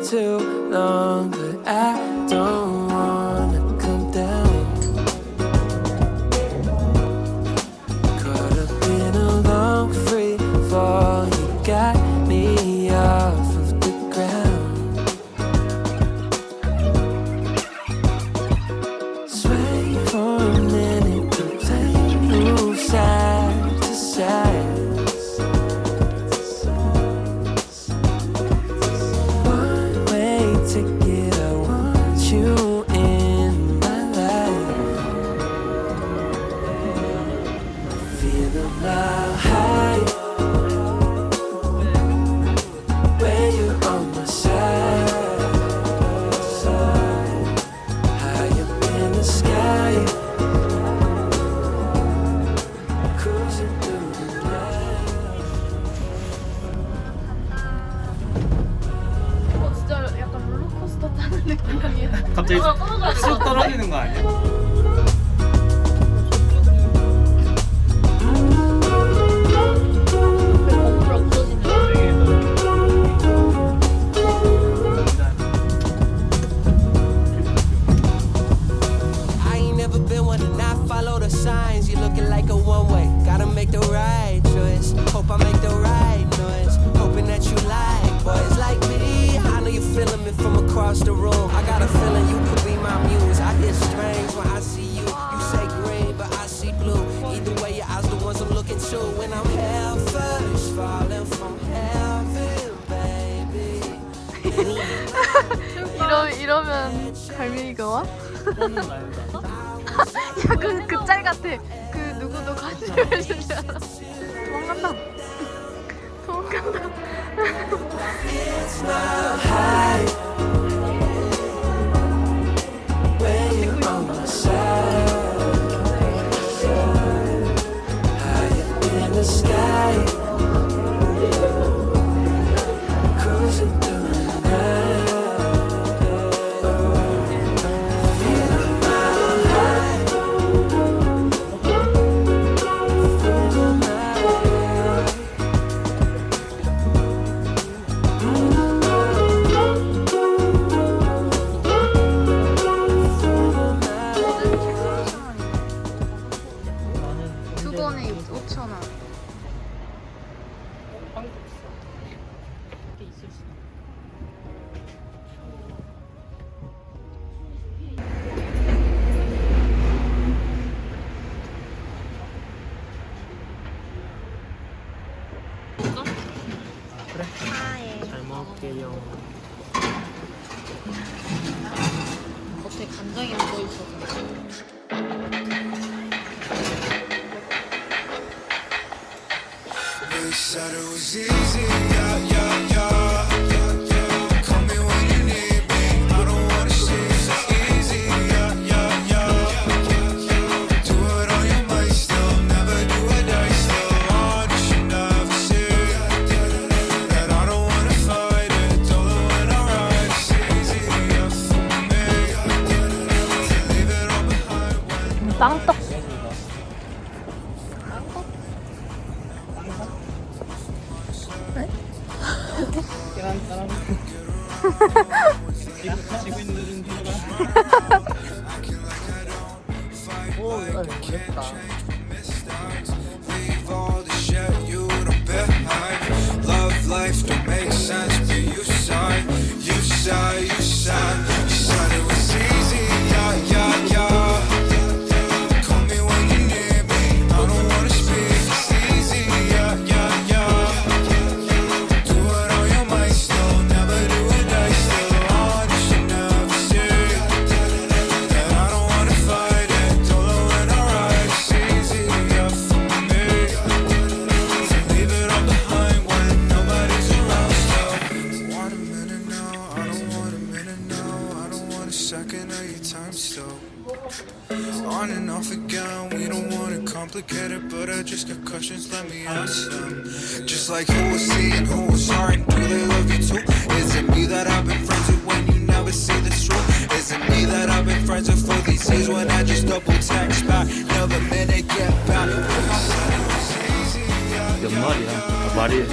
too long, but I don't wanna come down. Caught up in a long free fall, you got me off of the ground. Sway for a minute, the plane moves side to side. Ticket, I want you in my life. Feeling my high when you're on my side, high up in the sky, cruising through the night. 진짜 약간 롤러코스터 타는 느낌이야. 갑자기 쑥 떨어지는 거 아니야? 건물 없어지는 I ain't never been one to not follow the signs. You're looking like a one-way. Gotta make the right choice. Hope I make the right noise. Hoping that you like boys like me. I know you're feeling me from across the room. I got a feeling you could be my muse. I get strange when I see you. You say green, but I see blue. Either way, your eyes the ones I'm looking to. When I'm hell first, falling from heaven, baby. 이러면 갈매기가 와? 야, 그 짤 같아. 그 누구도 관심을 주지 않아. 도망간다. 도망간다. It's not high when you're on my side, high up in the sky, cruising through the night. Feeling my high, feeling my high. 두 번에 5,000원. 그래? 잘 먹을게요. 겉에 간장이 묻어있어서. They said it was easy, yeah, yeah, yeah. Call me when you need me. I don't wanna see it so easy, yeah, yeah, yeah. Do it on your mind still, never do it die still. Oh, you should never see that I don't wanna fight it. Don't know when I ride, it's easy, yeah, for me. To leave it all behind when 빵떡. 계란처럼 지고 있는 누가 오 이거 귀엽다. leave all the shit you don't behind. Love life don't make sense, but you sigh, you sigh, you sigh. You said it was easy, yeah, yeah, yeah. Call me when you need me. I don't wanna speak, it's easy, yeah, yeah, yeah. Do it on your mind still, never do it die still. Oh, you should never see that I don't wanna fight it. Don't know when I ride, it's easy, yeah, for me. To leave it all behind when nobody's around still. Want a minute now, I don't want a minute now. I don't want a second of your time still. On and off again, we don't want it complicated, but I just got questions, let me ask them. Just like who was seeing, who was hard, do they love you too? Is it me that I've been friends with when you never see the truth? Is it me that I've been friends with for these years when I just double text back? Never minute get back. 몇 마리야? 말이